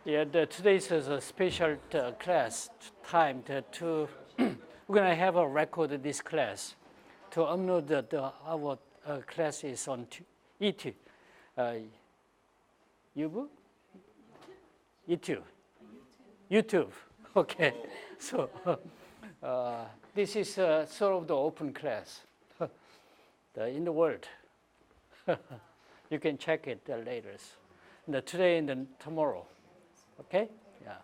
Today is a special class time we're going to have a record of this class to upload our classes on YouTube. YouTube. YouTube. Okay. So this is sort of the open class in the world. You can check it later. Today and then tomorrow. Okay? Yeah.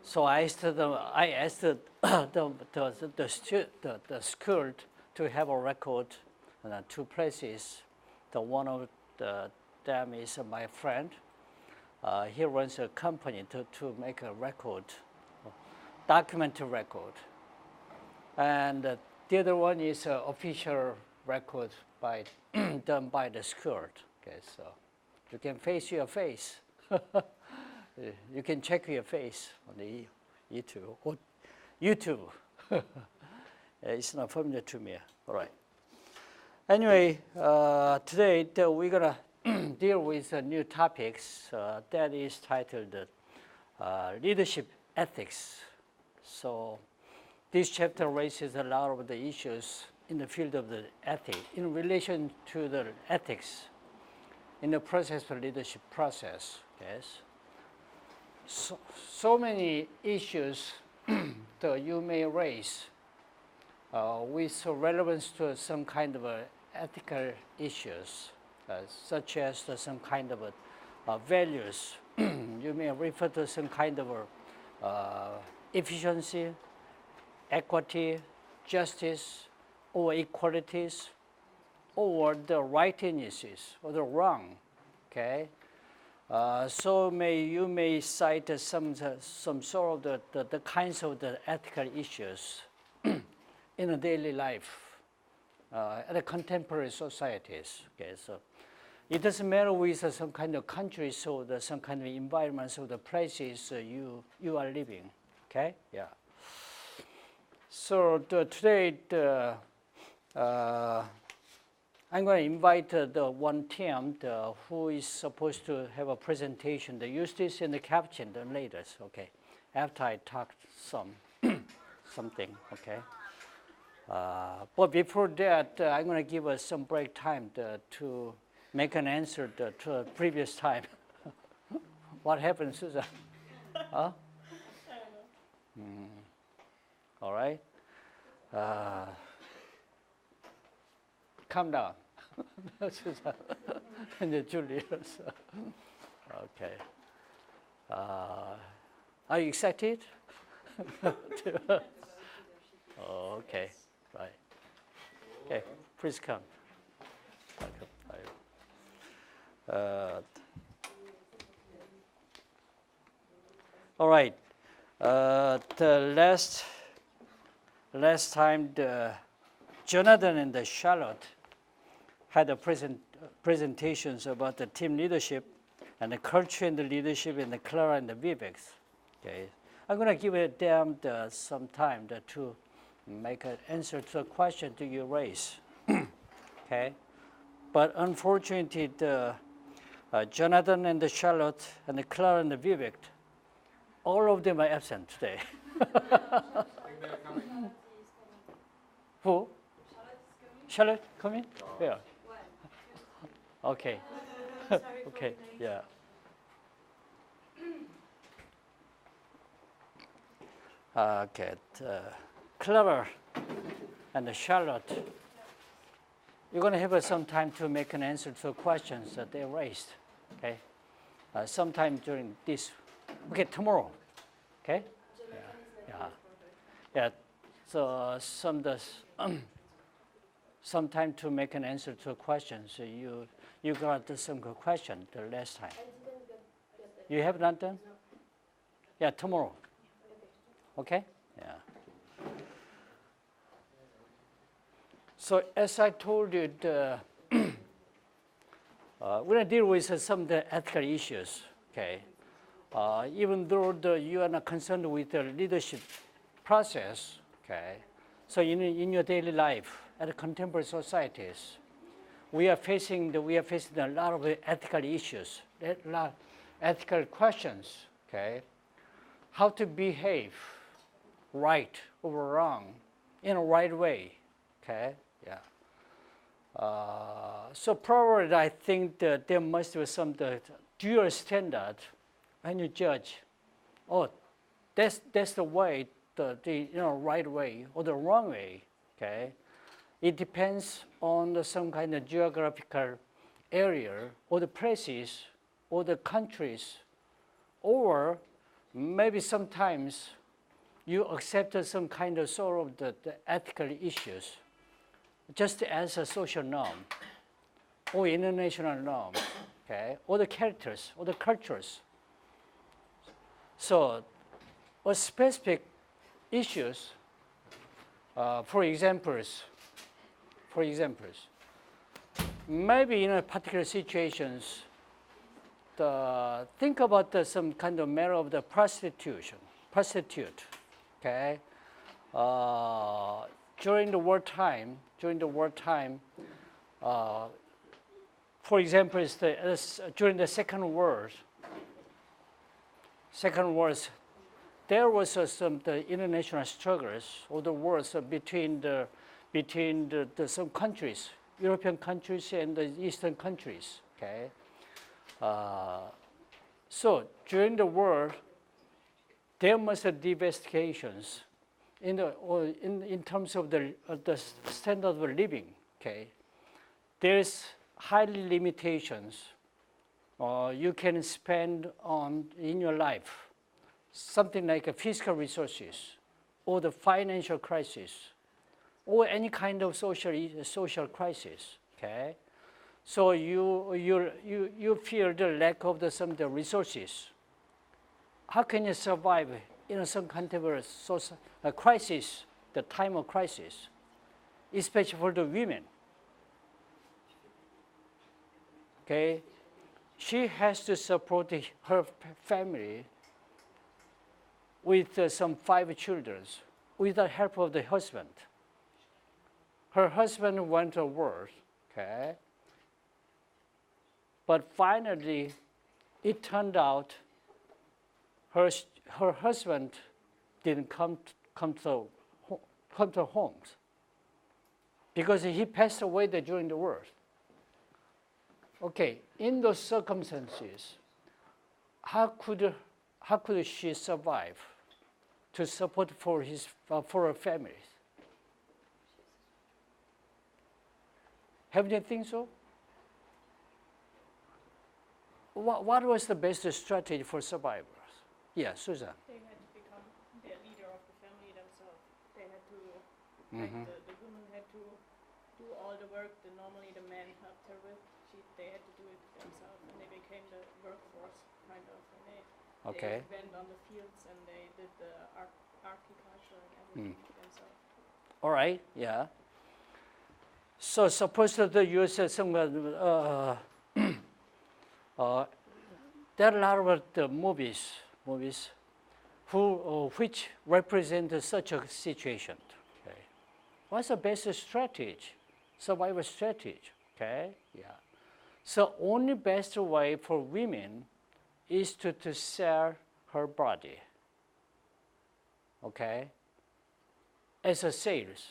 So I asked the school to have a record in two places. One of them is my friend. He runs a company to make a record, documentary record. And the other one is an official record done by the school. Okay, so you can face your face. You can check your face on the YouTube. YouTube. It's not familiar to me. All right. Anyway, today we're going to deal with new topics that is titled Leadership Ethics. So this chapter raises a lot of the issues in the field of the ethics in relation to the ethics in the process of leadership process. Yes. So many issues that you may raise with relevance to some kind of ethical issues, such as some kind of values. You may refer to some kind of efficiency, equity, justice, or equalities, or the rightnesses or the wrong. Okay. So you may cite some sort of the kinds of the ethical issues in a daily life at the contemporary societies. Okay, so it doesn't matter with some kind of countries or some kind of environments or the places you are living. Okay, yeah. So today I'm going to invite the one team who is supposed to have a presentation. They use this in the caption later, okay, after I talk something, okay. But before that, I'm going to give us some break time to make an answer to a previous time. What happened, Susan? Huh? All right. Calm down. And Julius. Okay. Are you excited? Oh, okay. Right. Okay. Please come. All right. The last time, Jonathan and Charlotte had a presentations about the team leadership and the culture and the leadership in the Clara and the Vivek. Okay, I'm going to give them some time to make an answer to a question that you raise. Okay, but unfortunately, Jonathan and the Charlotte and the Clara and the Vivek, all of them are absent today. Who? Charlotte coming? Yeah. Okay. Okay. Yeah. Okay. Clara and Charlotte, you're going to have some time to make an answer to questions that they raised. Okay. Sometime during this. Okay, tomorrow. Okay. Yeah. Yeah. So some time to make an answer to a question. So you got some good question the last time. You have not done? Yeah, tomorrow. Okay? Yeah. So as I told you, we're going to deal with some of the ethical issues. Okay. Even though you are not concerned with the leadership process, okay. So in your daily life, at contemporary societies, we are facing a lot of ethical issues, ethical questions. Okay, how to behave, right or wrong, in a right way. Okay, yeah. So probably I think that there must be some dual standard when you judge. Oh, that's the way, the right way or the wrong way. Okay, it depends on some kind of geographical area or the places or the countries, or maybe sometimes you accept some kind of sort of the ethical issues just as a social norm or international norm, okay, or the characters or the cultures. So, or specific issues, for examples, maybe in a particular situations, think about some kind of matter of the prostitute, okay. During the wartime, for example, during the Second World, there was some international struggles or the wars between some countries, European countries and the Eastern countries. Okay, so during the war, there must be devastations in terms of the standard of living. Okay, there's highly limitations you can spend on in your life, something like a fiscal resources, or the financial crisis, or any kind of social crisis. Okay, so you feel the lack of some resources. How can you survive in some kind of a crisis, the time of crisis, especially for the women? Okay, she has to support her family with some 5 children with the help of the husband. Her husband went to work, okay, but finally it turned out her husband didn't come to homes because he passed away during the war. Okay, in those circumstances, how could she survive to support for her family? Have you think so? What was the best strategy for survivors? Yeah, Susan. They had to become the leader of the family themselves. They had to, the women had to do all the work that normally the men helped her with. They had to do it themselves, and they became the workforce, kind of. And they went on the fields and they did the agriculture and everything themselves. All right, yeah. So suppose that you said some there are a lot of the movies which represent such a situation. Okay, what's the best strategy, survival strategy? Okay, yeah. So only best way for women is to sell her body, okay, as a sales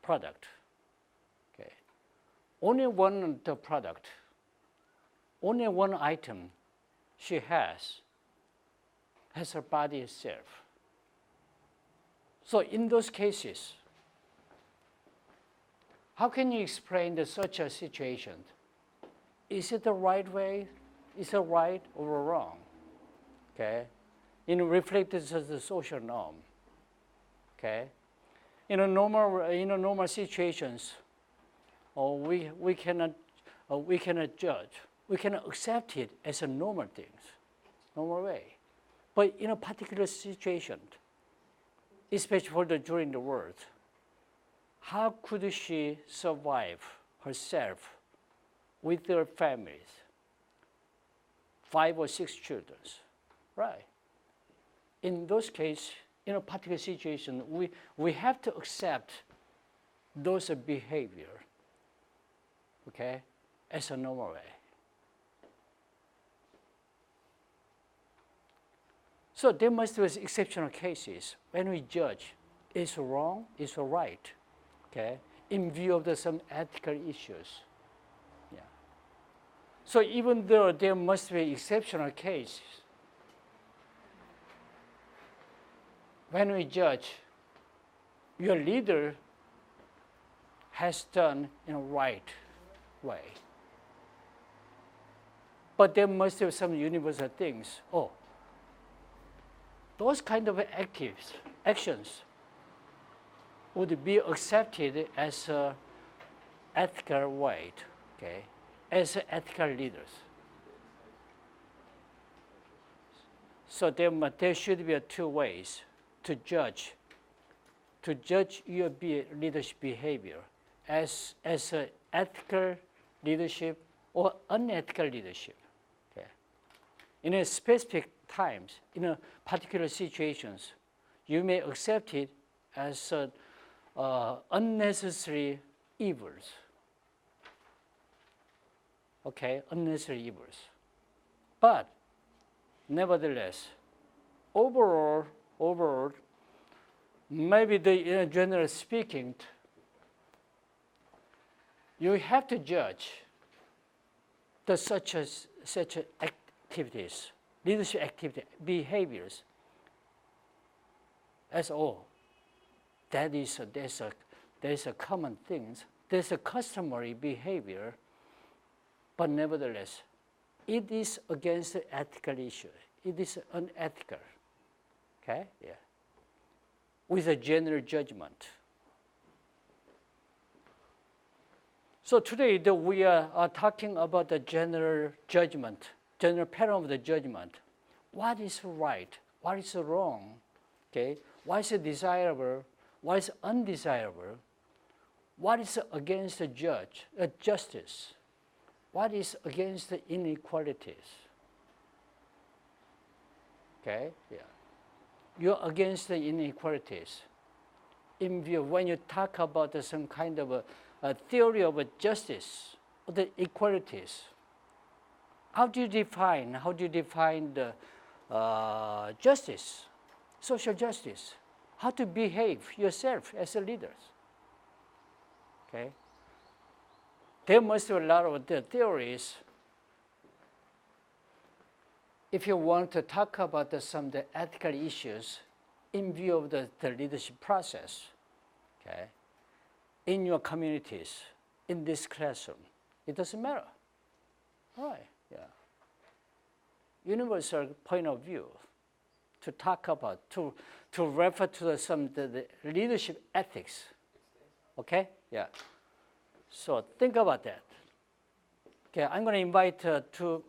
product. Okay, only one product, only one item she has her body itself. So in those cases, how can you explain such a situation? Is it the right way? Is it right or wrong? Okay, reflected as the social norm. Okay, in normal situations, we cannot judge. We cannot accept it as a normal way. But in a particular situation, especially during the war, how could she survive herself with their families, 5 or 6 children, right? In those cases, in a particular situation, we have to accept those behavior okay, as a normal way. So there must be exceptional cases when we judge it's wrong, it's right, okay, in view of some ethical issues. Yeah. So even though there must be exceptional cases, when we judge, your leader has done in a right way. But there must be some universal things. Oh, those kind of actions would be accepted as ethical way, okay, as ethical leaders. So there should be two ways to judge your leadership behavior as ethical leadership or unethical leadership. Okay. In a specific times, in a particular situations, you may accept it as unnecessary evils. Okay, unnecessary evils. But nevertheless, overall, maybe generally speaking, you have to judge such activities, leadership activity, behaviors, as all. There's a common thing. There's a customary behavior, but nevertheless, it is against the ethical issue. It is unethical. Okay? Yeah. With a general judgment. So today we are talking about the general judgment, general pattern of the judgment. What is right? What is wrong? Okay? What is desirable? What is undesirable? What is against the justice? What is against the inequalities? Okay? Yeah. You're against the inequalities. In view, when you talk about some kind of a theory of justice, or the equalities, how do you define the justice, social justice? How to behave yourself as a leader? Okay. There must be a lot of the theories. If you want to talk about some of the ethical issues in view of the leadership process, okay, in your communities, in this classroom, it doesn't matter. All right, yeah. Universal point of view to talk about, to refer to the leadership ethics, okay? Yeah. So think about that. Okay, I'm going to invite two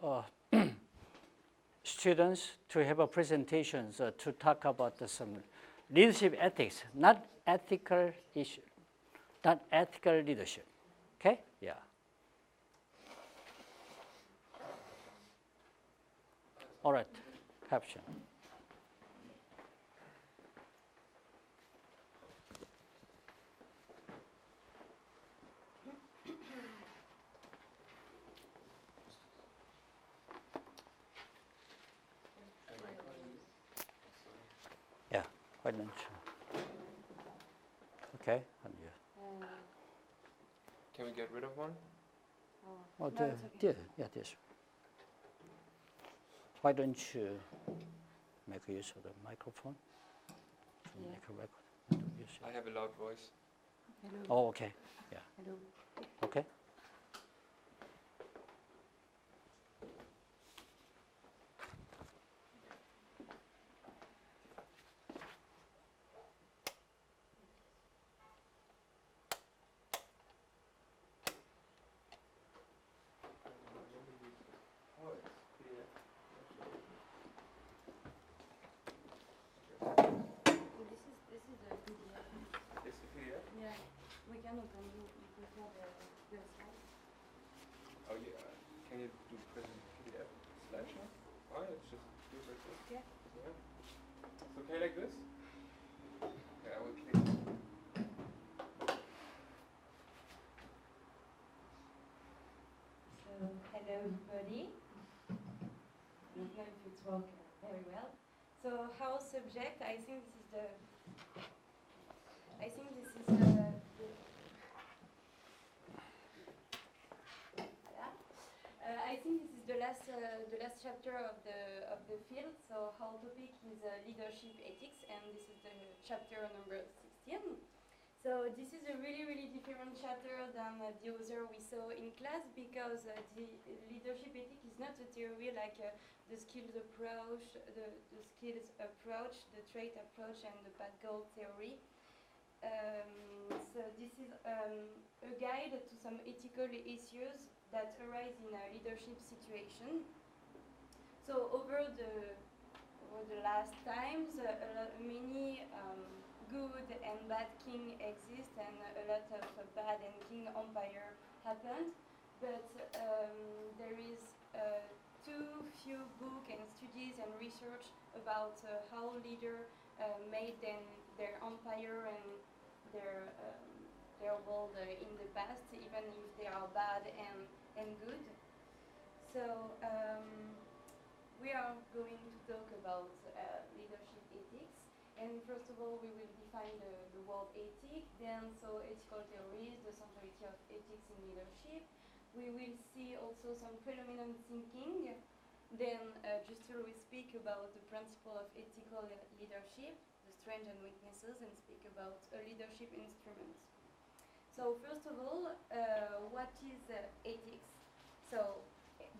students to have a presentation to talk about some leadership ethics, not ethical issue, not ethical leadership. Okay? Yeah. All right. Caption. Yeah. Why don't you? Okay. And you. Can we get rid of one? Oh, No, it's okay. yeah, this. Why don't you make use of the microphone to make a record? I have a loud voice. Hello. Oh, okay. Yeah. Hello. Okay. This is the PDF. It's the PDF? Yeah, we can open before the slide. Oh yeah. Can you do present PDF slideshow? Oh yeah, it's just do it like this. Yeah. Yeah. It's okay like this? Yeah, I will click. everybody. I don't know if it's working very well. So our subject, I think this is the the last chapter of the field. So our topic is leadership ethics, and this is the chapter number 16. So this is a really different chapter than the other we saw in class, because the leadership ethic is not a theory like the skills approach, the trait approach, and the path goal theory. So this is a guide to some ethical issues that arise in a leadership situation. So over the last times, many good and bad king exist, and a lot of bad and king empire happened. But there is too few books and studies and research about how leaders made their empire and their world in the past, even if they are bad and good. So we are going to talk about leadership ethics. And first of all, we will define the word ethic, then ethical theories, the centrality of ethics in leadership. We will see also some phenomenon thinking. Then Justul will speak about the principle of ethical leadership, the strengths and weaknesses, and speak about a leadership instrument. So first of all, what is ethics? So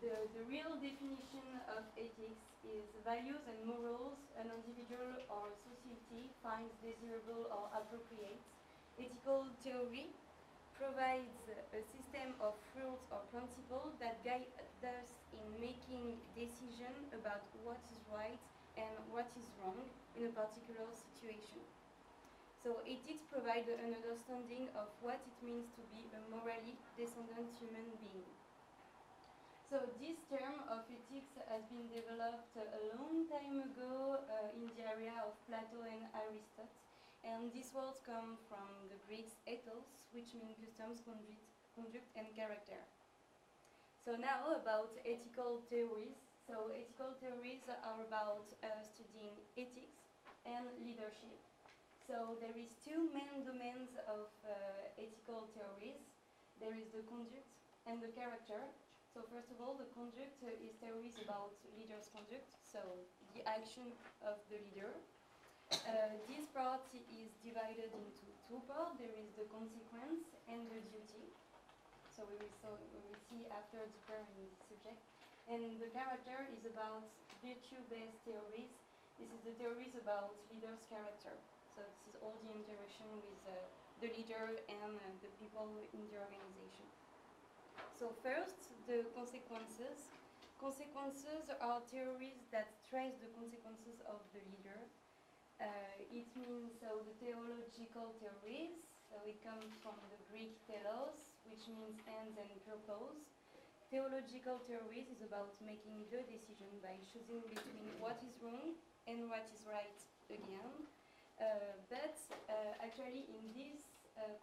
the real definition of ethics is values and morals an individual or society finds desirable or appropriate. Ethical theory provides a system of rules or principles that guide us in making decisions about what is right and what is wrong in a particular situation. So ethics provide an understanding of what it means to be a morally descendant human being. So this term of ethics has been developed a long time ago in the area of Plato and Aristotle. And these words come from the Greek ethos, which means customs, conduct, and character. So now about ethical theories. So ethical theories are about studying ethics and leadership. So there is two main domains of ethical theories. There is the conduct and the character. So first of all, the conduct is theories about leaders' conduct, so the action of the leader. This part is divided into two parts. There is the consequence and the duty. So we will see after deeper in this subject. And the character is about virtue-based theories. This is the theories about leaders' character. So this is all the interaction with the leader and the people in the organization. So first, the consequences. Consequences are theories that trace the consequences of the leader. It means the theological theories. So it comes from the Greek telos, which means ends and purpose. Theological theories is about making the decision by choosing between what is wrong and what is right again. But actually in these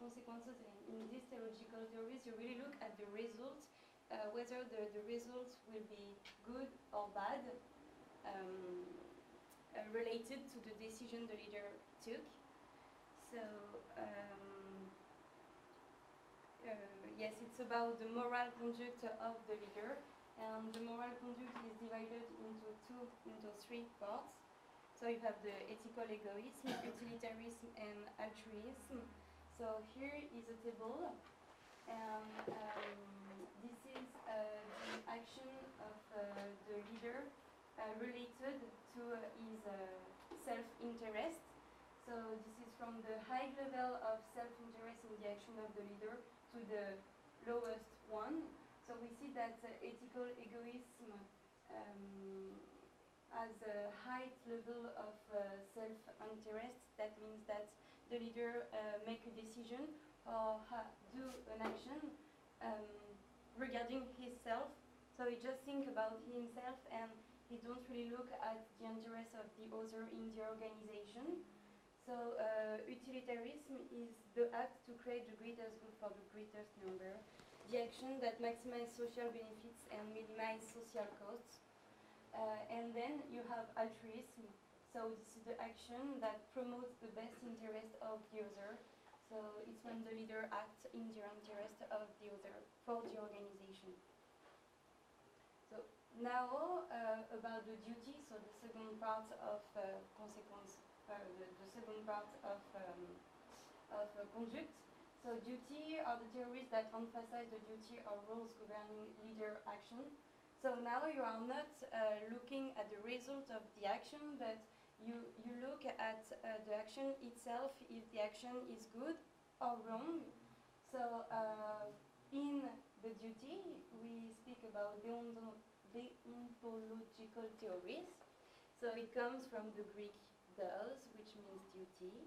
consequences and in these theological theories, you really look at the result, whether the results will be good or bad, related to the decision the leader took. So yes, it's about the moral conduct of the leader, and the moral conduct is divided into three parts. So you have the ethical egoism, utilitarianism, and altruism. So here is a table, and this is the action of the leader related to his self-interest. So this is from the high level of self-interest in the action of the leader to the lowest one. So we see that ethical egoism has a high level of self-interest. That means that the leader make a decision or do an action regarding himself. So he just think about himself and he don't really look at the interest of the other in the organization. So utilitarianism is the act to create the greatest good for the greatest number. the action that maximize social benefits and minimize social costs. And then you have altruism. So this is the action that promotes the best interest of the other. So it's when the leader acts in the interest of the other for the organization. So now about the duty. So the second part of consequence, the second part of conduct. So duty are the theories that emphasize the duty or rules governing leader action. So now you are not looking at the result of the action, but you look at the action itself, if the action is good or wrong. So in the duty, we speak about deontological theories. So it comes from the Greek deos, which means duty.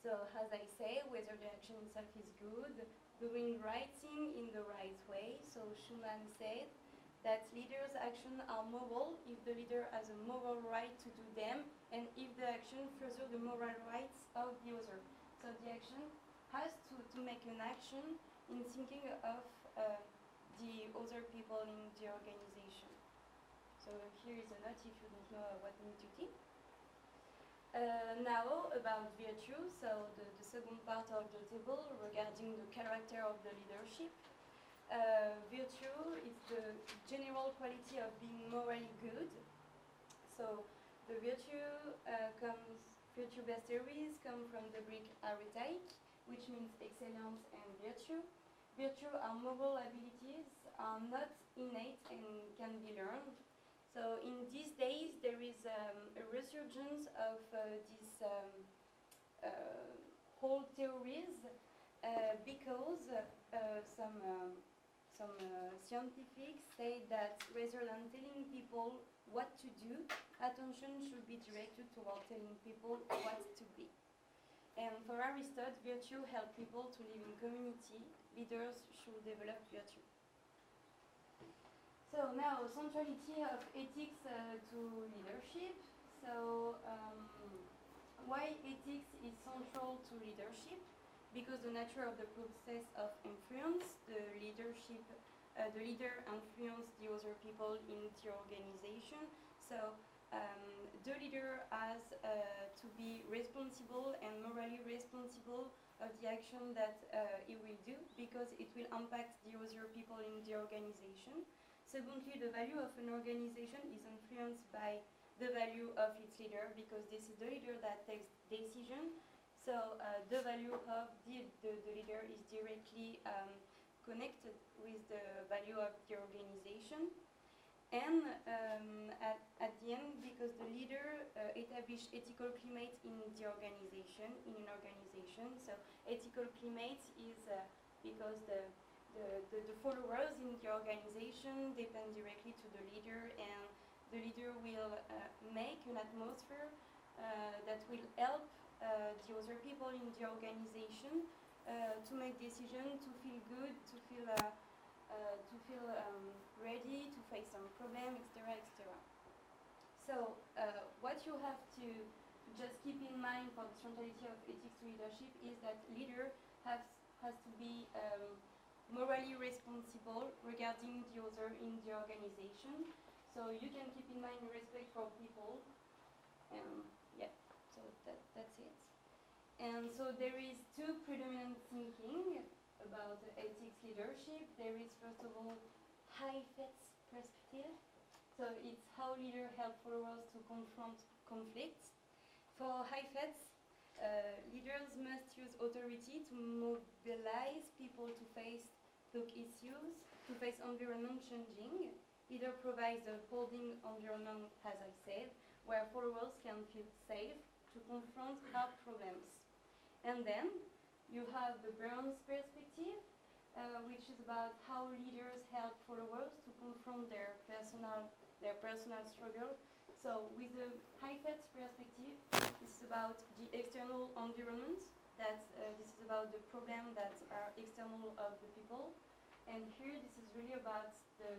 So as I say, whether the action itself is good, doing right thing in the right way. So Schumann said that leaders' actions are moral if the leader has a moral right to do them and if the action further the moral rights of the other. So the action has to make an action in thinking of the other people in the organization. So here is a note if you don't know what means duty. Now about virtue, so the second part of the table regarding the character of the leadership. Virtue is the general quality of being morally good. So the virtue-based theories come from the Greek archetype, which means excellence and virtue. Virtue are moral abilities, are not innate and can be learned. So in these days there is a resurgence of these whole theories because some scientifics say that rather than telling people what to do, attention should be directed toward telling people what to be. And for Aristotle, virtue helps people to live in community. Leaders should develop virtue. So now, centrality of ethics to leadership. So why ethics is central to leadership? Because the nature of the process of influence, the leader influences the other people in the organization. So the leader has to be responsible and morally responsible of the action that he will do because it will impact the other people in the organization. Secondly, the value of an organization is influenced by the value of its leader because this is the leader that takes decision. So the value of the leader is directly connected with the value of the organization. And at the end, because the leader establishes ethical climate in the organization, so ethical climate is because the followers in the organization depend directly to the leader, and the leader will make an atmosphere that will help the other people in the organization to make decisions, to feel good, to feel ready to face some problem, etc., etc. So what you have to just keep in mind for the centrality of ethics to leadership is that leader has to be morally responsible regarding the other in the organization. So you can keep in mind respect for people. Yeah, so that's it. And so there is two predominant thinking about ethics leadership. There is first of all Heifetz perspective. So it's how leaders help followers to confront conflicts. For Heifetz, leaders must use authority to mobilize people to face tough issues, to face environment changing. Leader provides a holding environment, as I said, where followers can feel safe to confront hard problems. And then you have the Burns perspective, which is about how leaders help followers to confront their personal struggle. So with the Heifetz perspective, this is about the external environment. This is about the problems that are external of the people. And here this is really about the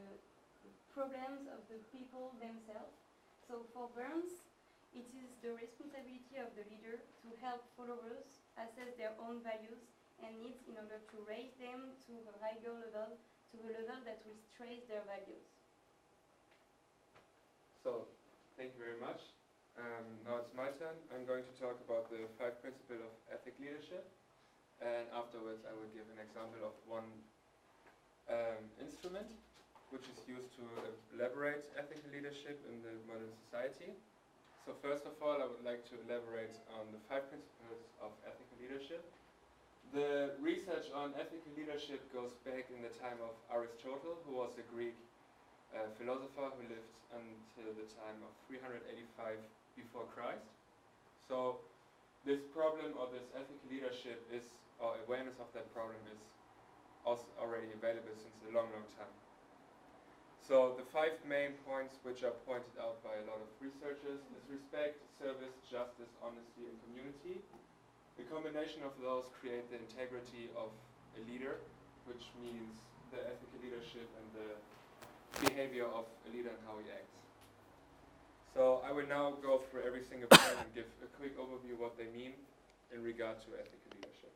problems of the people themselves. So for Burns, it is the responsibility of the leader to help followers assess their own values and needs in order to raise them to a higher level to a level that will stress their values. So, thank you very much. Now it's my turn. I'm going to talk about the 5 principles of ethic leadership, and afterwards I will give an example of one instrument which is used to elaborate ethical leadership in the modern society. So first of all, I would like to elaborate on the 5 principles of ethical leadership. The research on ethical leadership goes back in the time of Aristotle, who was a Greek philosopher who lived until the time of 385 before Christ. So this problem or this ethical leadership is, or awareness of that problem is also already available since a long, long time. So the 5 main points which are pointed out by a lot of researchers is respect, service, justice, honesty, and community. The combination of those create the integrity of a leader, which means the ethical leadership and the behavior of a leader and how he acts. So I will now go through every single point and give a quick overview what they mean in regard to ethical leadership.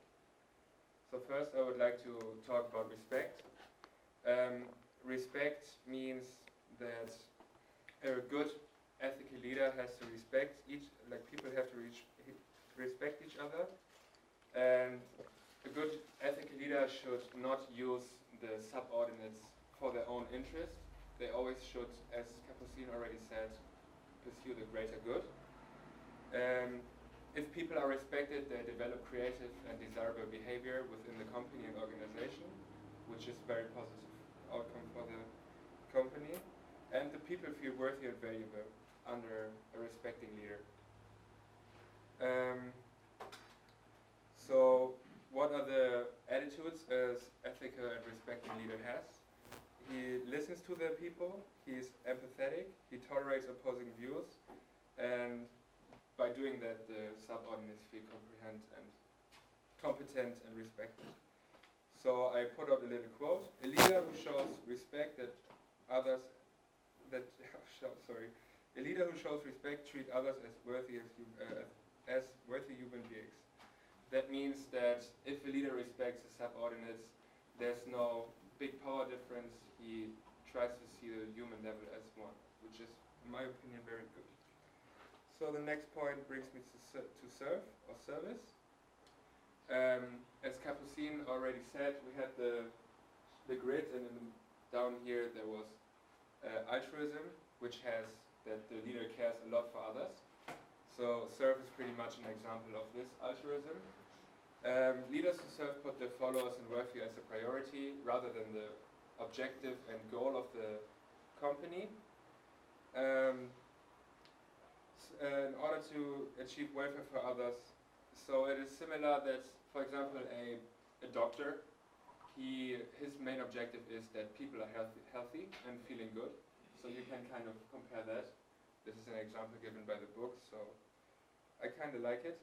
So first I would like to talk about respect. Respect means that a good ethical leader has to respect people have to respect each other, and a good ethical leader should not use the subordinates for their own interest. They always should, as Capucine already said, pursue the greater good. If people are respected, they develop creative and desirable behavior within the company and organization, which is very positive outcome for the company, and the people feel worthy and valuable under a respecting leader. So what are the attitudes an ethical and respecting leader has? He listens to the people, he is empathetic, he tolerates opposing views, and by doing that the subordinates feel competent and respected. So I put up a little quote: a leader who shows respect a leader who shows respect treats others as worthy human beings. That means that if a leader respects his subordinates, there's no big power difference. He tries to see the human level as one, which is, in my opinion, very good. So the next point brings me to serve or service. As Capucine already said, we had the grid, and down here there was altruism, which has that the leader cares a lot for others. So serve is pretty much an example of this altruism. Leaders who serve put their followers and welfare as a priority rather than the objective and goal of the company. In order to achieve welfare for others, so it is similar that, for example, a doctor, his main objective is that people are healthy and feeling good. So you can kind of compare that. This is an example given by the book, so I kind of like it.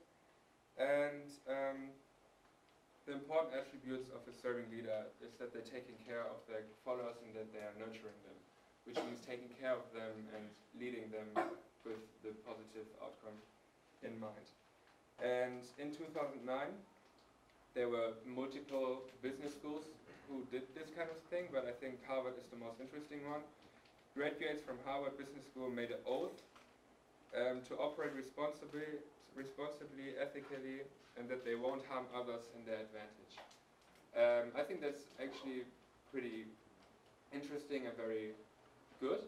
And the important attributes of a serving leader is that they're taking care of their followers and that they are nurturing them, which means taking care of them and leading them with the positive outcome in mind. And in 2009, there were multiple business schools who did this kind of thing, but I think Harvard is the most interesting one. Graduates from Harvard Business School made an oath to operate responsibly, ethically, and that they won't harm others in their advantage. I think that's actually pretty interesting and very good,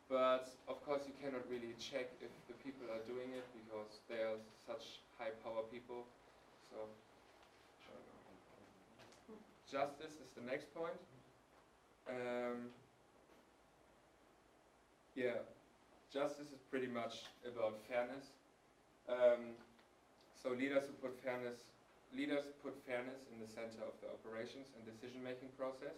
but of course you cannot really check if the people are doing it because they are such high power people. So justice is the next point. Justice is pretty much about fairness. So leaders put fairness in the center of the operations and decision-making process.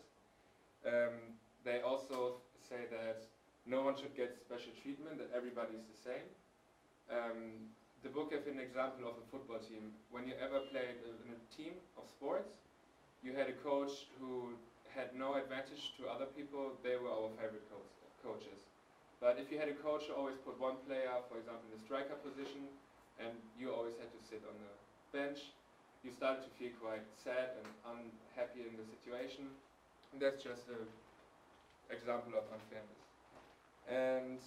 They also say that no one should get special treatment, that everybody is the same. The book gives an example of a football team. When you ever played in a team of sports, you had a coach who had no advantage to other people. They were our favorite coaches. But if you had a coach who always put one player, for example, in the striker position, and you always had to sit on the bench, you started to feel quite sad and unhappy in the situation, And that's just an example of unfairness. And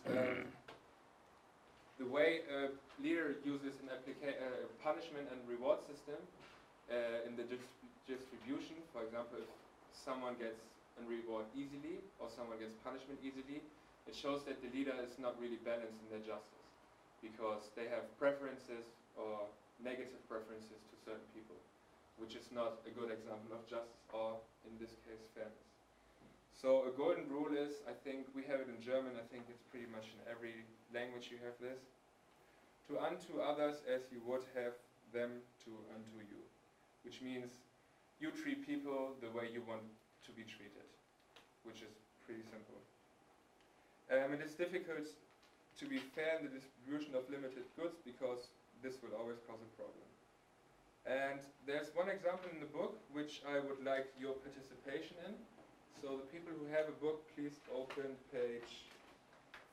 the way a leader uses an punishment and reward system in the distribution, for example, if someone gets a reward easily or someone gets punishment easily, it shows that the leader is not really balanced in their justice, because they have preferences or negative preferences to certain people, which is not a good example of justice or, in this case, fairness. So a golden rule is, I think we have it in German, I think it's pretty much in every language you have this, to unto others as you would have them to unto you, which means you treat people the way you want to be treated, which is pretty simple. It is difficult to be fair in the distribution of limited goods because this will always cause a problem. And there's one example in the book which I would like your participation in. So the people who have a book, please open page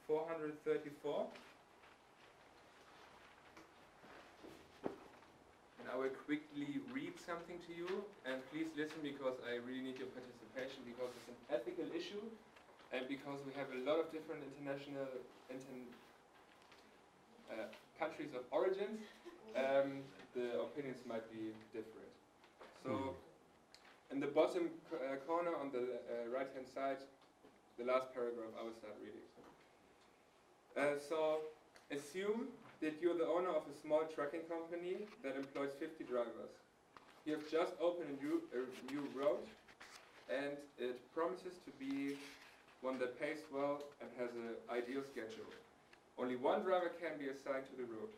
434. And I will quickly read something to you, and please listen because I really need your participation, because it's an ethical issue and because we have a lot of different international countries of origins. The opinions might be different. So in the bottom corner on the right hand side, the last paragraph, I will start reading. So assume that you're the owner of a small trucking company that employs 50 drivers. You have just opened a new route, and it promises to be one that pays well and has an ideal schedule. Only one driver can be assigned to the route,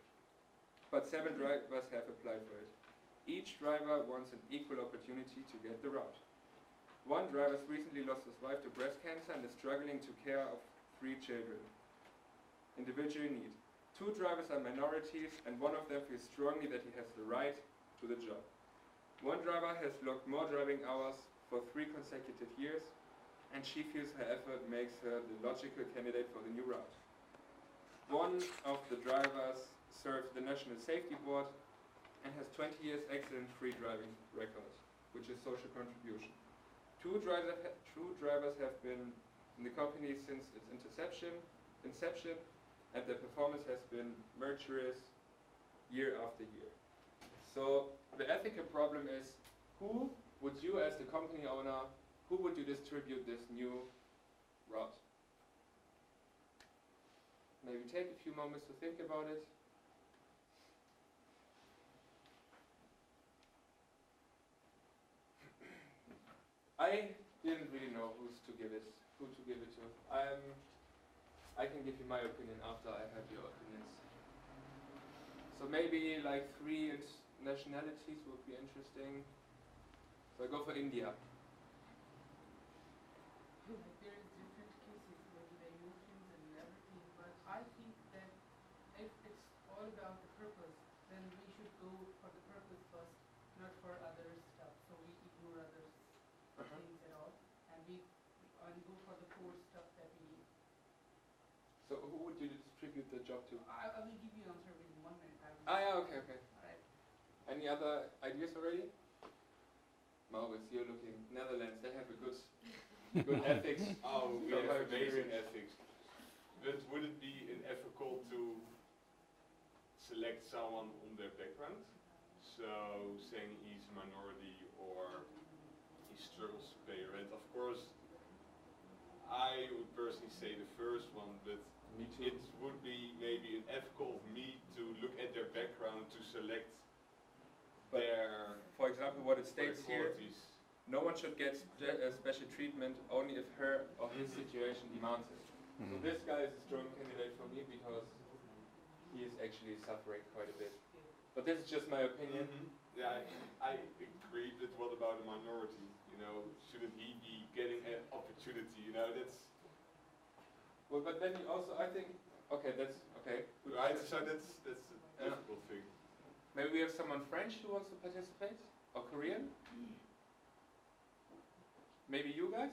but 7 drivers have applied for it. Each driver wants an equal opportunity to get the route. One driver has recently lost his wife to breast cancer and is struggling to care of 3 children. Individual need. 2 drivers are minorities, and one of them feels strongly that he has the right to the job. One driver has logged more driving hours for 3 consecutive years, and she feels her effort makes her the logical candidate for the new route. One of the drivers serves the National Safety Board and has 20 years accident-free driving record, which is social contribution. Two drivers have been in the company since its inception, and their performance has been meritorious year after year. So the ethical problem is, who would you, as the company owner, who would you distribute this new route? Maybe take a few moments to think about it. I didn't really know who to give it to. I can give you my opinion after I have your opinions. So maybe like 3 nationalities would be interesting. So I go for India. There is different cases with the emotions and everything, but I think that if it's all about the purpose, then we should go for the purpose first, not for other stuff. So we ignore other things at all, and we go for the core stuff that we need. So who would you distribute the job to? I will give you an answer within 1 minute. Yeah, okay. Alright. Any other ideas already? Maurits, you're looking. Netherlands, they have a good ethics. Oh, we From have my amazing experience. ethics. But would it be unethical to select someone on their background? So saying he's a minority or he struggles to pay rent. Of course, I would personally say the first one, but Me too. it would be maybe unethical of me to look at their background to select But their for example, what it states here, qualities. no one should get special treatment only if her or his situation demands it. So this guy is a strong candidate for me because he is actually suffering quite a bit. But this is just my opinion. Yeah, I agree, but what about a minority? You know, shouldn't he be getting an opportunity? You know, that's Well, but then you also, I think, okay, that's okay. right. So that's a Yeah. difficult thing. Maybe we have someone French who wants to participate, or Korean. Maybe you guys.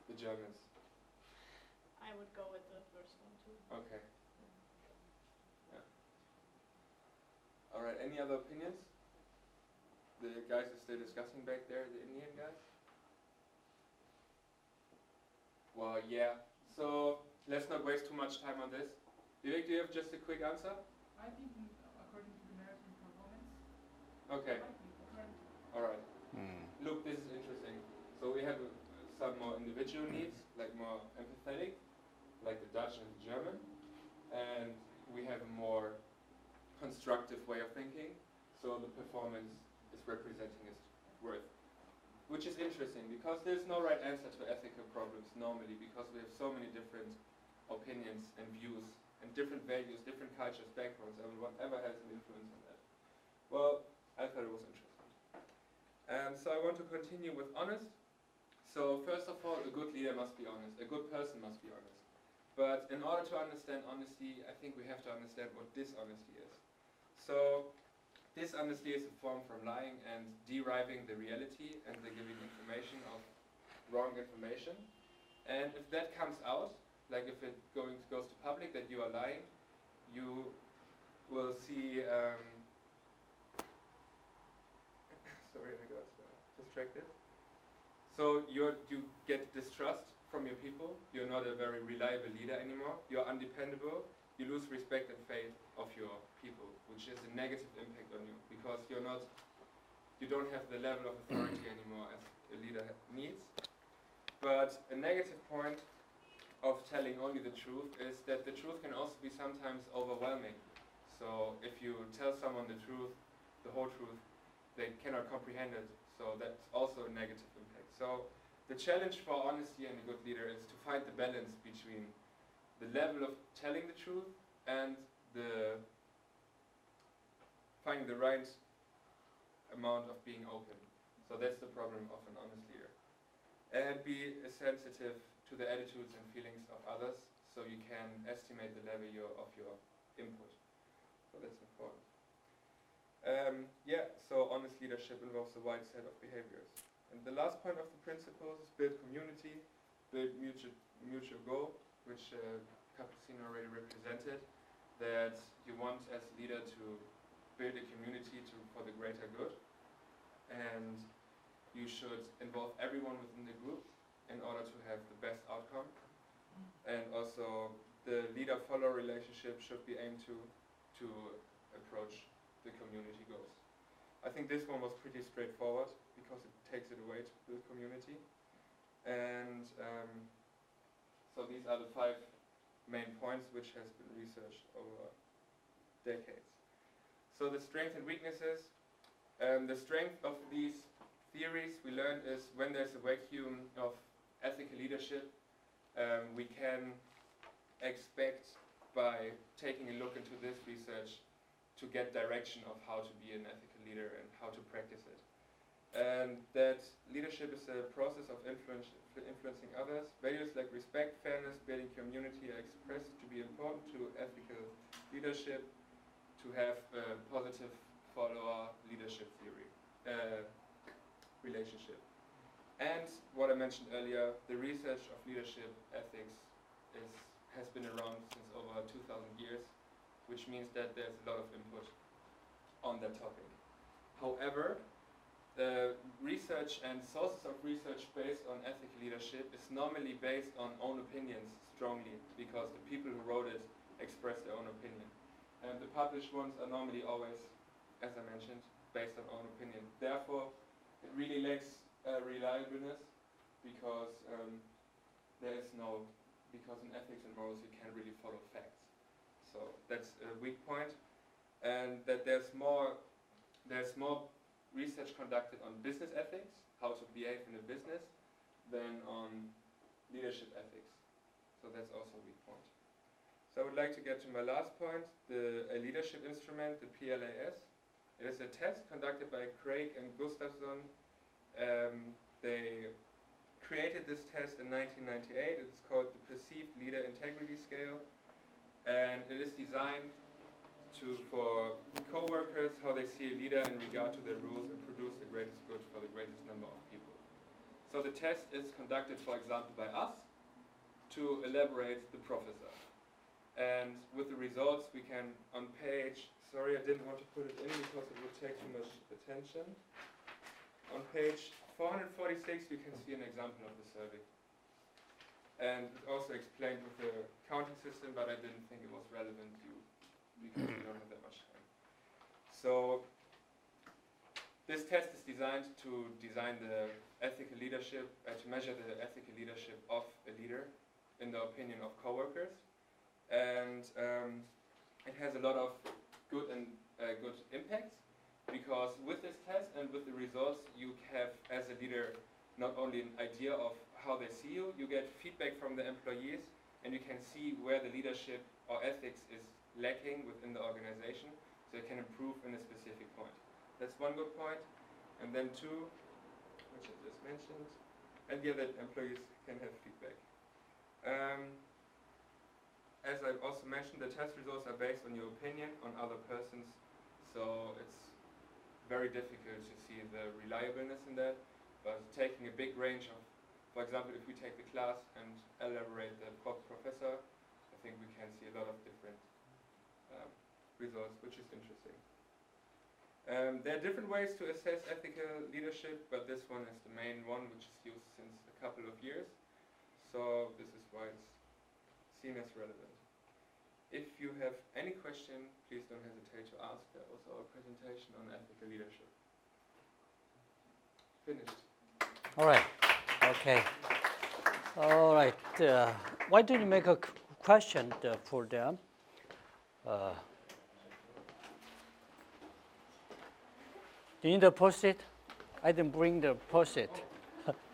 The Germans. I would go with the first one too. Okay. Yeah. Alright, any other opinions? The guys are still discussing back there, the Indian guys? Well, yeah. So, let's not waste too much time on this. Vivek, do you have just a quick answer? I think according to the American performance, Okay, might be according to alright. Look, this is interesting. So we have some more individual needs, like more empathetic, like the Dutch and the German. And we have a more constructive way of thinking. So the performance is representing its worth. Which is interesting, because there's no right answer to ethical problems normally, because we have so many different opinions and views, and different values, different cultures, backgrounds, and whatever has an influence on that. Well, I thought it was interesting. So I want to continue with honest. So first of all, a good leader must be honest. A good person must be honest. But in order to understand honesty, I think we have to understand what dishonesty is. So dishonesty is a form from lying and deriving the reality and the giving information of wrong information. And if that comes out, like if it goes to public that you are lying, you will see. Sorry, I got distracted. So you get distrust from your people. You're not a very reliable leader anymore. You're undependable. You lose respect and faith of your people, which is a negative impact on you, because you don't have the level of authority anymore as a leader needs. But a negative point of telling only the truth is that the truth can also be sometimes overwhelming. So if you tell someone the truth, the whole truth, they cannot comprehend it. So that's also a negative impact. So the challenge for honesty and a good leader is to find the balance between the level of telling the truth and finding the right amount of being open. So that's the problem of an honest leader. And be sensitive to the attitudes and feelings of others, so you can estimate the level of your input. So that's important. So honest leadership involves a wide set of behaviors. And the last point of the principles is build community, build mutual goal, which Capucine already represented, that you want as a leader to build a community for the greater good. And you should involve everyone within the group in order to have the best outcome. And also the leader-follower relationship should be aimed to approach the community goals. I think this one was pretty straightforward because it takes it away to build community. And so these are the 5 main points which has been researched over decades. So the strengths and weaknesses. The strength of these theories we learned is when there's a vacuum of ethical leadership, we can expect by taking a look into this research to get direction of how to be an ethical leader and how to practice it. And that leadership is a process of influencing others. Values like respect, fairness, building community are expressed to be important to ethical leadership, to have a positive follower leadership theory relationship. And what I mentioned earlier, the research of leadership ethics has been around since over 2,000 years, which means that there's a lot of input on that topic. However, the research and sources of research based on ethical leadership is normally based on own opinions strongly, because the people who wrote it expressed their own opinion. And the published ones are normally always, as I mentioned, based on own opinion. Therefore, it really lacks reliableness, because because in ethics and morals you can't really follow facts. So that's a weak point. And that there's more research conducted on business ethics, how to behave in a business, than on leadership ethics. So that's also a weak point. So I would like to get to my last point, a leadership instrument, the PLAS. It is a test conducted by Craig and Gustafsson. They created this test in 1998. It's called the Perceived Leader Integrity Scale. And it is designed for co-workers, how they see a leader in regard to their rules and produce the greatest good for the greatest number of people. So the test is conducted, for example, by us to elaborate the professor. And with with the results, we can on page, sorry, I didn't want to put it in because it would take too much attention. On page 446, you can see an example of the survey. And it's also explained with the counting system, but I didn't think it was relevant to you because we don't have that much time. So this test is designed to design the ethical leadership, to measure the ethical leadership of a leader in the opinion of coworkers. And it has a lot of good impacts, because with this test and with the results, you have, as a leader, not only an idea of how they see you, you get feedback from the employees, and you can see where the leadership or ethics is lacking within the organization, so it can improve in a specific point. That's one good point. And then two, which I just mentioned, and yeah, that employees can have feedback. As I also mentioned, the test results are based on your opinion on other persons, so it's very difficult to see the reliableness in that. But taking a big range of, for example, if we take the class and elaborate the professor, I think we can see a lot of different results, which is interesting. There are different ways to assess ethical leadership, but this one is the main one, which is used since a couple of years. So this is why it's seen as relevant. If you have any question, please don't hesitate to ask. That was our presentation on ethical leadership. Finished. All right. Okay. All right. Why don't you make a question for them? Do you need a post-it? I didn't bring the post-it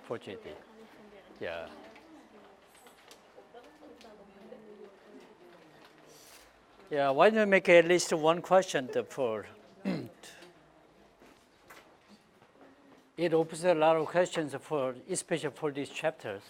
for JD. Yeah. Yeah, why don't you make at least one question for it opens a lot of questions for, especially for these chapters.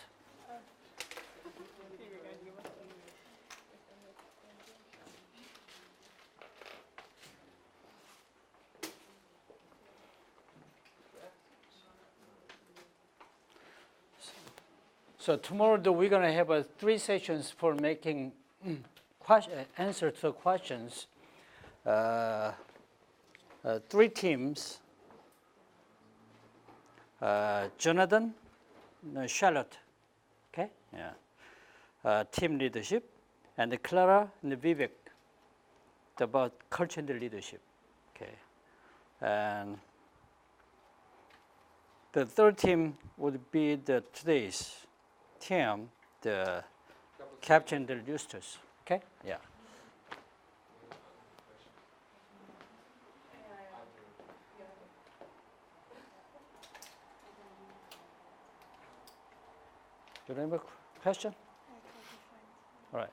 So tomorrow we're going to have 3 sessions for making answer to questions. 3 teams. Jonathan, Charlotte, okay, yeah. Team leadership, and Clara and Vivek about culture and leadership, okay. And the 3rd team would be today's team, the Captain Del Justus, okay, yeah. Do you have a question? All right.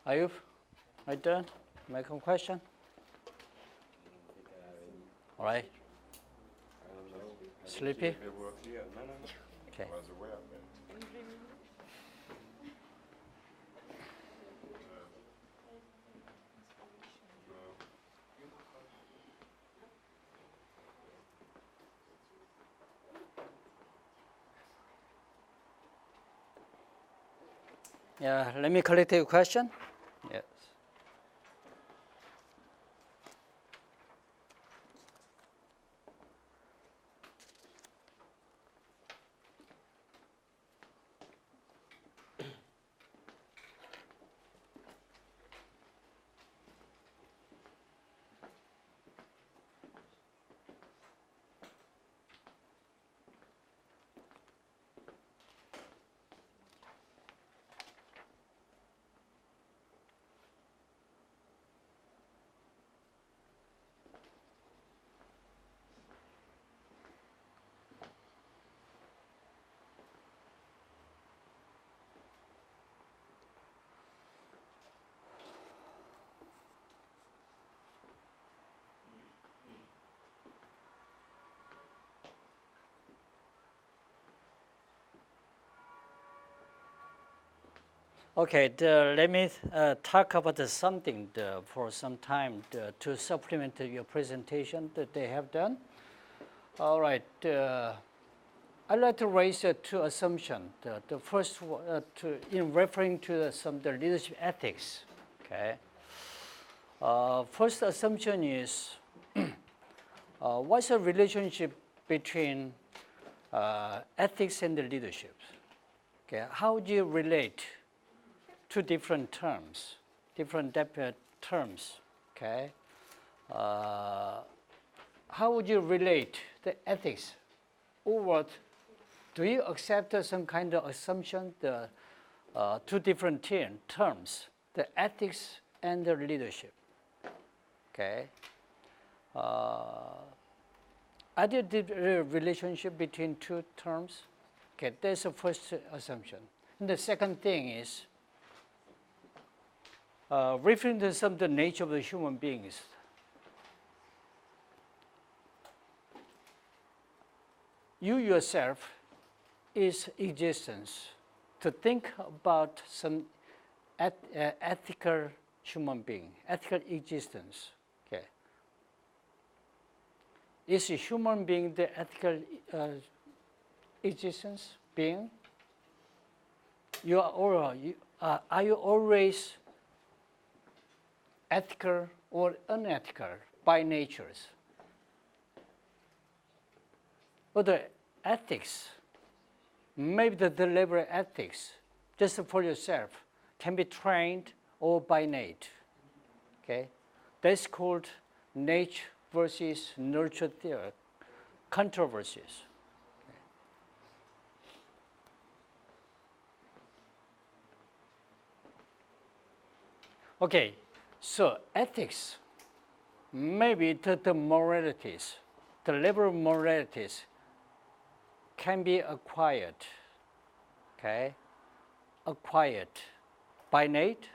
Ayub, are you done? Make a question? All right. Sleepy? Okay. Yeah, let me collect your question. Yes. Okay, let me talk about something for some time to supplement your presentation that they have done. All right, I'd like to raise two assumptions. The first one, in referring to some of the leadership ethics. Okay. First assumption is what's the relationship between ethics and the leadership? Okay, how do you relate two different terms, different terms? Okay, how would you relate the ethics, or what? Do you accept some kind of assumption, the two different terms, the ethics and the leadership? Okay. Are there the relationship between two terms? Okay, that's the first assumption. And the second thing is referring to some of the nature of the human beings. You yourself is existence. To think about some ethical human being, ethical existence. Okay. Is a human being the ethical existence being? Are you always ethical or unethical by nature? Or the ethics, maybe the deliberate ethics, just for yourself, can be trained or by innate. Okay, that's called nature versus nurture theory, controversies. Okay, so ethics, maybe the moralities, the level of moralities can be acquired, okay, acquired by innate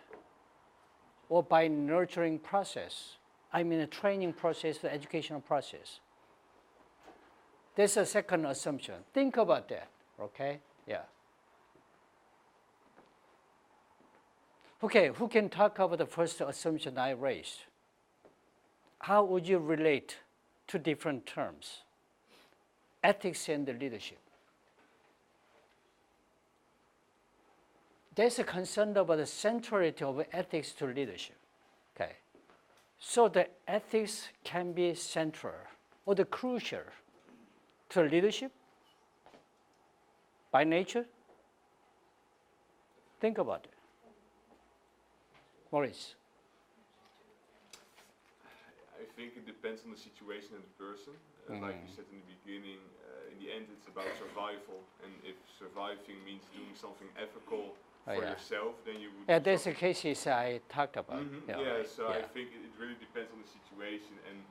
or by nurturing process. I mean a training process, the educational process. That's a second assumption. Think about that, okay? Yeah. Okay, who can talk about the first assumption I raised? How would you relate to different terms? Ethics and the leadership. There's a concern about the centrality of ethics to leadership. Okay. So the ethics can be central or the crucial to leadership by nature. Think about it. Maurice. I think it depends on the situation and the person. Like you said in the beginning, in the end it's about survival. And if surviving means doing something ethical for yourself, then you would. Yeah, that's the cases I talked about. Yeah, so I think it really depends on the situation. And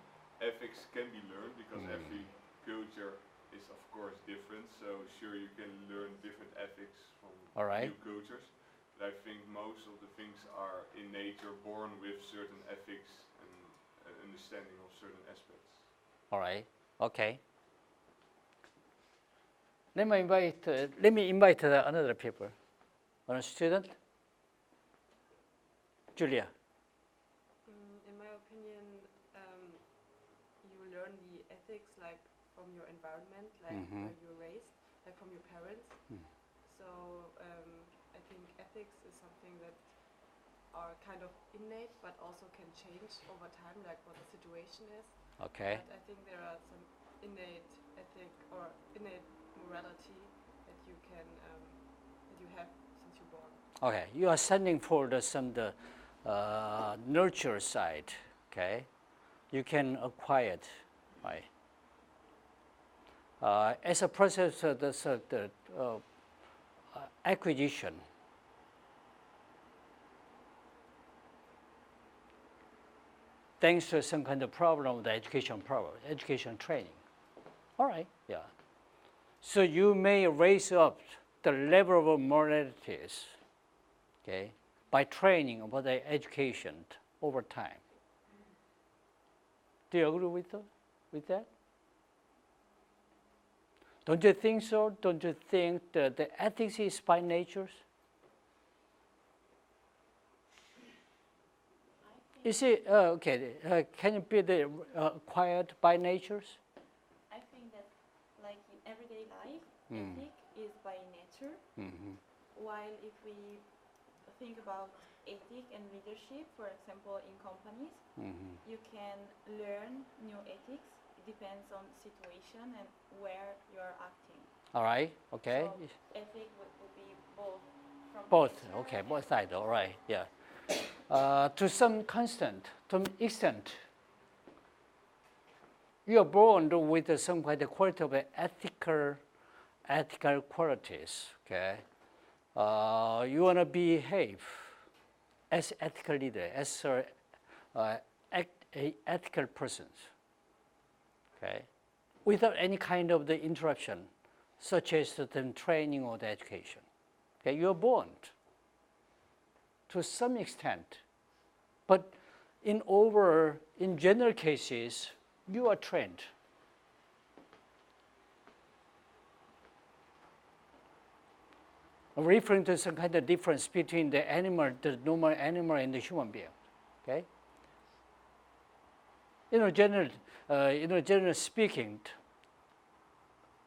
ethics can be learned because every culture is of course different. So sure, you can learn different ethics from new cultures. But I think most of the things are in nature born with certain ethics and understanding of certain aspects. All right. Okay. Let me invite another people. Another student. Julia. In my opinion, you learn the ethics like from your environment, like where you're raised, like from your parents. So I think ethics is something that are kind of innate, but also can change over time, like what the situation is. Okay. But I think there are some innate ethic or innate morality that you can that you have since you're born. Okay, you are sending for some nurture side. Okay, you can acquire it, right? As a process, the acquisition. Thanks to some kind of problem, the education training. All right, yeah. So you may raise up the level of moralities, okay, by training about the education over time. Do you agree with that? Don't you think so? Don't you think that the ethics is by nature? Is it okay? Can it be acquired by natures? I think that, like in everyday life, Mm. ethic is by nature. While if we think about ethic and leadership, for example, in companies, you can learn new ethics. It depends on situation and where you are acting. All right. Okay. So ethic would be both from Both. nature Okay. and Both sides. All right. Yeah. To some extent, you are born with some kind of quality of ethical qualities. Okay. You want to behave as ethical leader, as a ethical person. Okay. Without any kind of the interruption, such as the training or the education. Okay. You are born to some extent, but in general cases, you are trained. Referring to some kind of difference between the normal animal, and the human being. Okay. Generally speaking,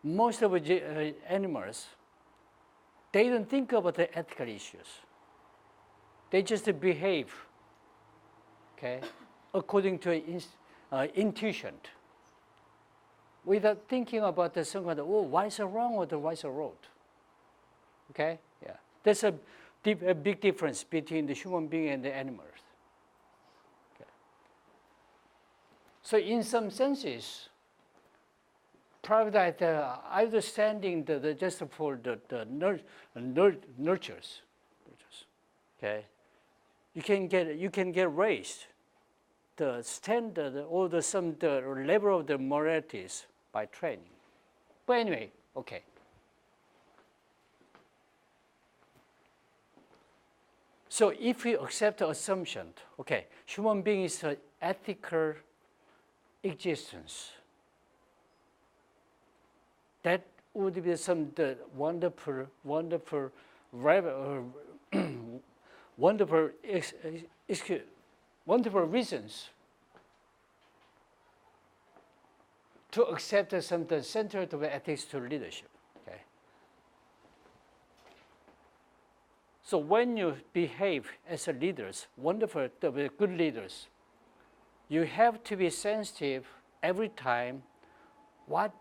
most of the animals, they don't think about the ethical issues. They just behave, okay, according to intuition, without thinking about some kind of, why is it wrong or why is it right? Okay, yeah, there's a big difference between the human being and the animals. Okay. So in some senses, private understanding just for the nurtures. Okay, you can get raised the standard or the level of the moralities by training. But anyway, okay. So if we accept the assumption, okay, human being is an ethical existence, that would be some wonderful reasons to accept some the center of ethics to leadership. Okay. So when you behave as a leaders, good leaders, you have to be sensitive every time. What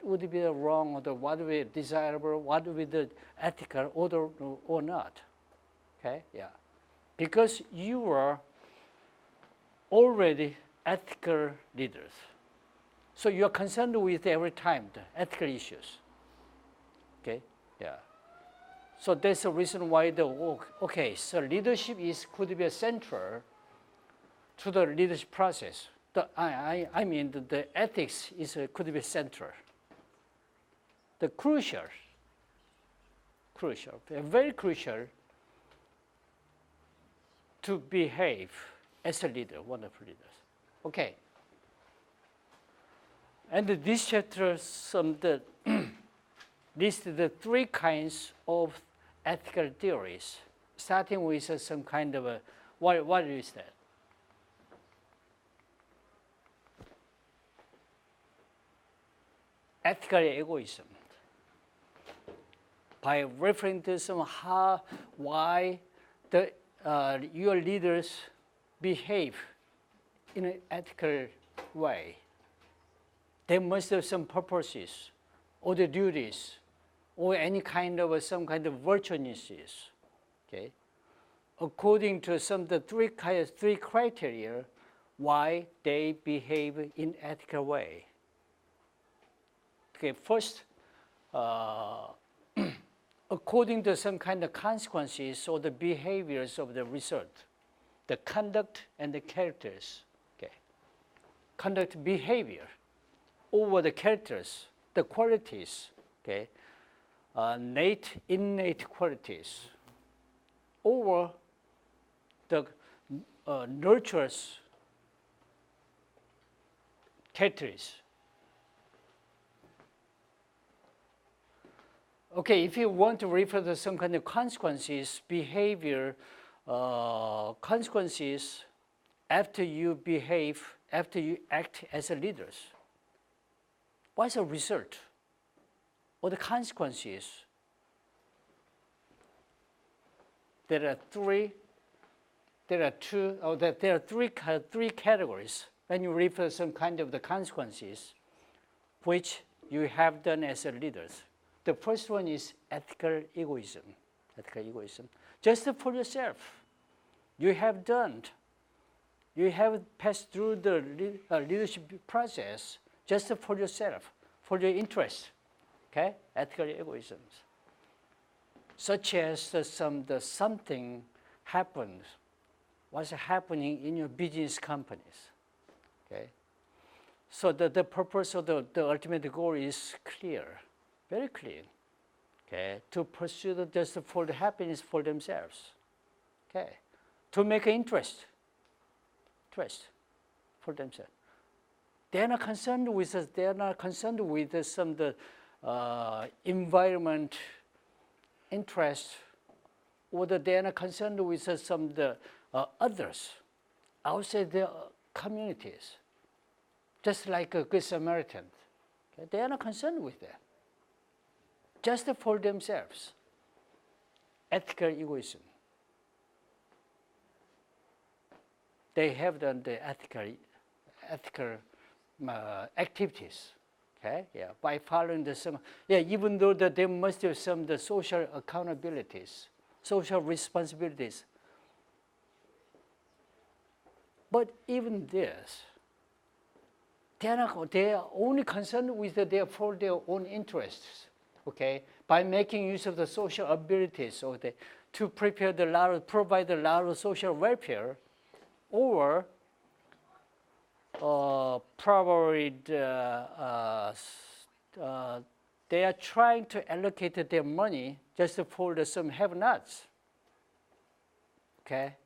would be wrong, or what would be desirable, what would be the ethical or not? Okay, yeah, because you are already ethical leaders, so you are concerned with every time the ethical issues. Okay, yeah. So that's the reason why so leadership could be a central to the leadership process. I mean the ethics could be central. The crucial, very crucial to behave as a leader, wonderful leaders. Okay. And this chapter lists the three kinds of ethical theories, starting with some kind of what is that? Ethical egoism. By referring to why your leaders behave in an ethical way. They must have some purposes, or the duties, or any kind of some kind of virtuousnesses. Okay, according to the three criteria, why they behave in ethical way. Okay, first, according to some kind of consequences or the behaviors of the result, the conduct and the characters. Okay, conduct, behavior, over the characters, the qualities. Okay, innate qualities, over the nurtures characters. Okay, if you want to refer to some kind of consequences, behavior, consequences after you behave, after you act as a leaders? What's the result or the consequences? There are three categories when you refer some kind of the consequences which you have done as a leaders. The first one is ethical egoism. Ethical egoism. Just for yourself. You have passed through the leadership process just for yourself, for your interest. Okay? Ethical egoism. Such as something happens, what's happening in your business companies. Okay? So the purpose of the ultimate goal is clear, very clear. Okay? To pursue just for the happiness for themselves. Okay? To make an interest for themselves. They are not concerned with some environment interest, or they are not concerned with some others outside their communities, just like a Good Samaritan. Okay? They are not concerned with that. Just for themselves. Ethical egoism. They have done the ethical activities. Okay, yeah, by following even though that they must have some the social accountabilities, social responsibilities. But even this, they are only concerned with for their own interests. Okay, by making use of the social abilities, to provide a lot of social welfare, or probably they are trying to allocate their money just for some have-nots. Okay?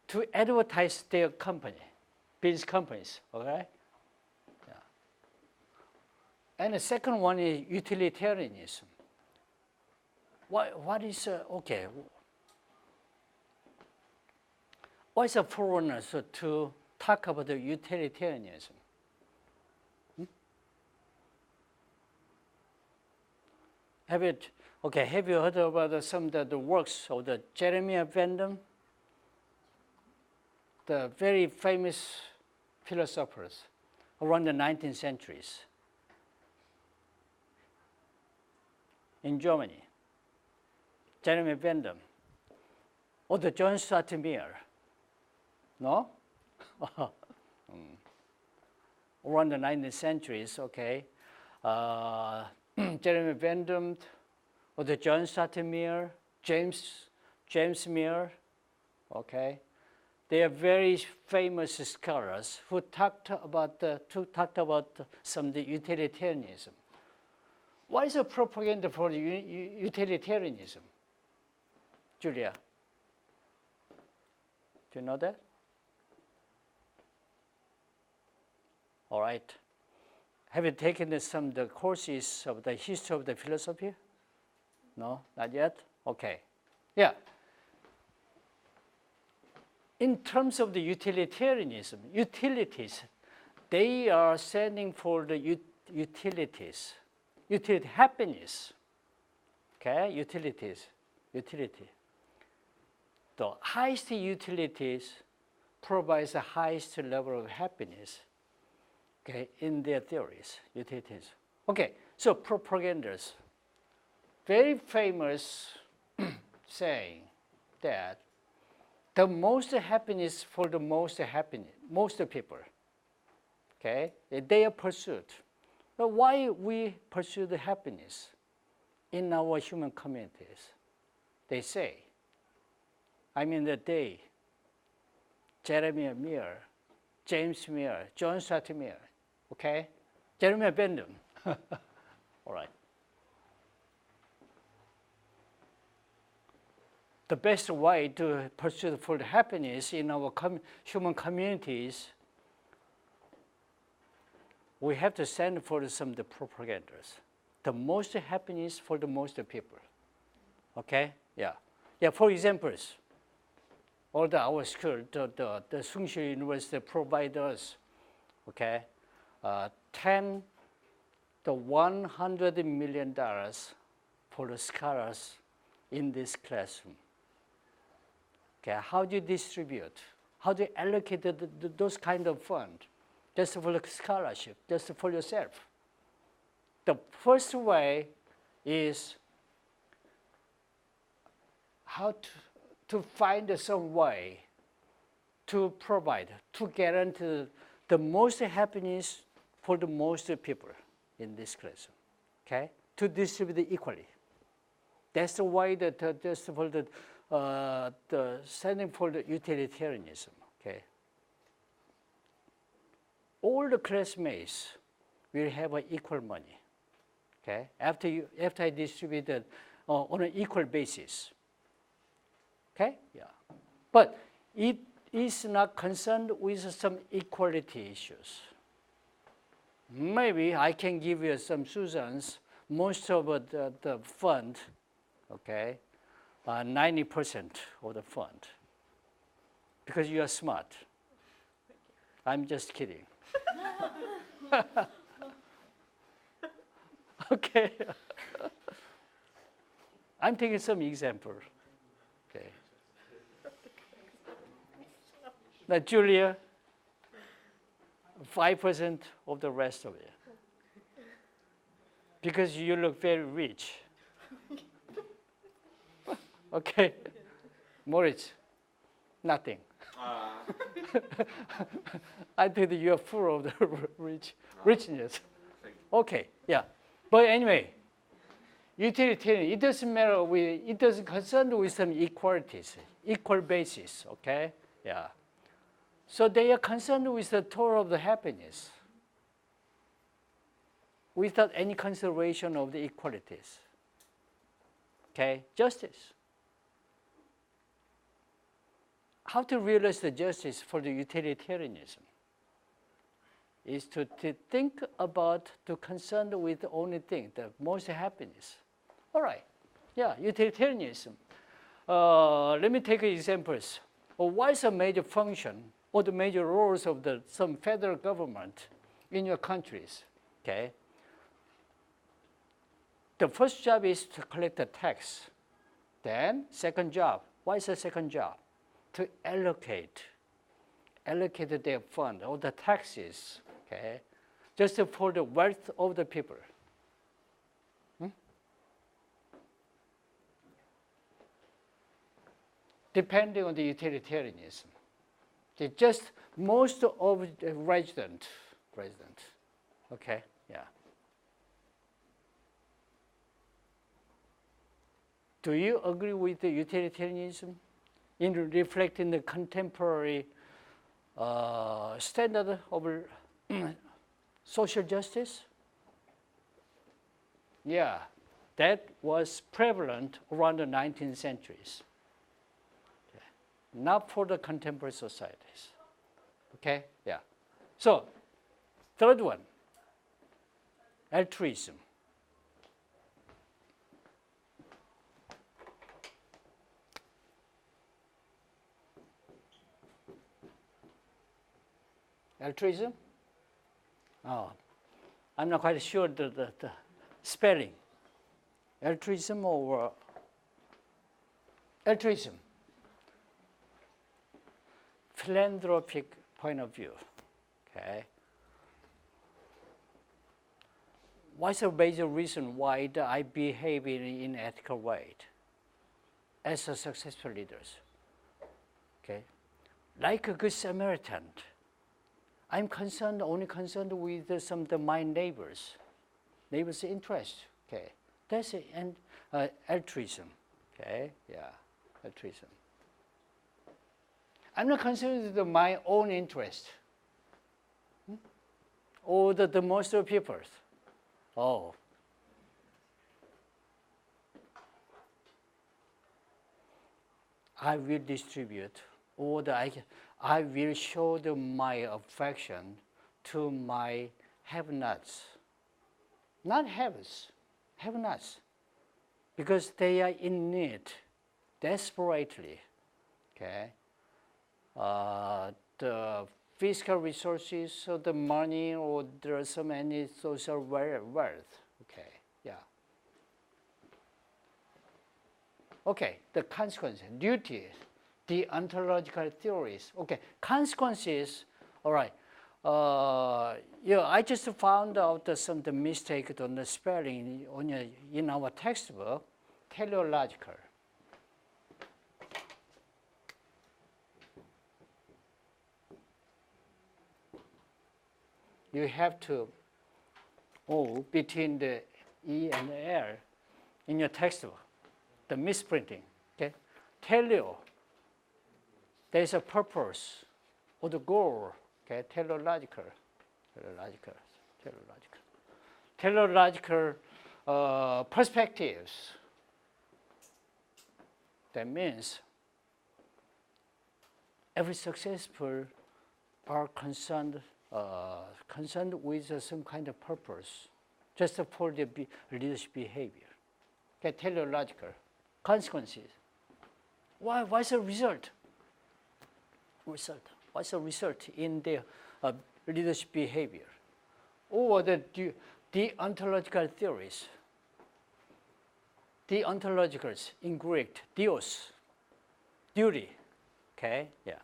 To advertise their company, business companies. Okay? Yeah. And the second one is utilitarianism. What is okay? What's a forerunner to talk about the utilitarianism? Have you heard about some of the works of the Jeremiah Bentham, the very famous philosophers around the 19th centuries in Germany? Jeremiah Bentham, or the John Stuart Mill. No? Around the 19th centuries, okay. Jeremy Bentham, or the John Stuart Mill, James Mill, okay. They are very famous scholars who talked about some of the utilitarianism. What is the propaganda for utilitarianism? Julia, do you know that? All right. Have you taken some of the courses of the history of the philosophy? No, not yet? Okay. Yeah. In terms of the utilitarianism, utilities, they are standing for the utilities. Happiness. Okay, utilities, utility. The highest utilities provides the highest level of happiness. Okay, in their theories, utilities. Okay, so propagandas. Very famous saying that the most happiness for the most people. Okay, they are pursued. But why we pursue the happiness in our human communities? They say, Jeremiah Mill, James Mill, John Stuart Mill, okay? Jeremiah Bentham. All right. The best way to pursue for the happiness in our human communities, we have to stand for some of the propagandas. The most happiness for the most people. Okay? Yeah. Yeah, for examples. Although our school, the Sungshu University provide us, okay, 10 to $100 million for the scholars in this classroom. Okay, how do you distribute? How do you allocate those kind of funds? Just for the scholarship, just for yourself. The first way is how to find some way to provide, to guarantee the most happiness for the most people in this classroom, okay? To distribute it equally. That's the way that just for the standing for the utilitarianism, okay? All the classmates will have equal money, okay? After I distribute it on an equal basis, okay? Yeah, but it is not concerned with some equality issues. Maybe I can give you some Susans, most of the fund, okay, 90% of the fund, because you are smart. I'm just kidding. Okay. I'm taking some example. Okay. Now, Julia, 5% of the rest of it. Because you look very rich. Okay. Moritz, nothing. I think you are full of the richness. Okay, yeah. But anyway, utilitarian, it doesn't matter, it doesn't concern with some equalities, equal basis, okay? Yeah. So they are concerned with the total of the happiness without any consideration of the equalities. Okay, justice. How to realize the justice for the utilitarianism is to think about, to concern with the only thing, the most happiness. All right, yeah, utilitarianism. Let me take examples. What is a major function or the major roles of some federal government in your countries, okay? The first job is to collect the tax. Then, second job, what is the second job? To allocate their fund or the taxes, okay, just for the wealth of the people. Depending on the utilitarianism, just most of the resident, okay, yeah. Do you agree with the utilitarianism in reflecting the contemporary standard of social justice? Yeah, that was prevalent around the 19th centuries. Okay. Not for the contemporary societies. Okay, yeah. So, third one, altruism. Altruism? Oh, I'm not quite sure the spelling. Altruism or altruism? Philanthropic point of view. Okay. What's the major reason why I behave in an ethical way as a successful leader? Okay. Like a good Samaritan, I'm only concerned with some of my neighbors' interest. Okay, that's it. And altruism. Okay, yeah, altruism. I'm not concerned with my own interest or the most of people's. Oh, I will distribute, or I will show my affection to my have-nots. Not haves, have-nots. Because they are in need, desperately. Okay? the fiscal resources, or the money, or there's so many social wealth. Okay, yeah. Okay, the consequences, duties, the ontological theories. Okay, consequences. All right. Yeah, I just found out some of the mistake on the spelling in our textbook. Teleological. You have to between the E and the L in your textbook. The misprinting. Okay, teleo. There's a purpose or the goal. Okay, teleological perspectives. That means every successful are concerned with some kind of purpose, just for the leadership behavior. Okay, teleological consequences. What's the result? What's the result in the leadership behavior? Or the ontological theories. The ontologicals in Greek, dios, duty. Okay, yeah.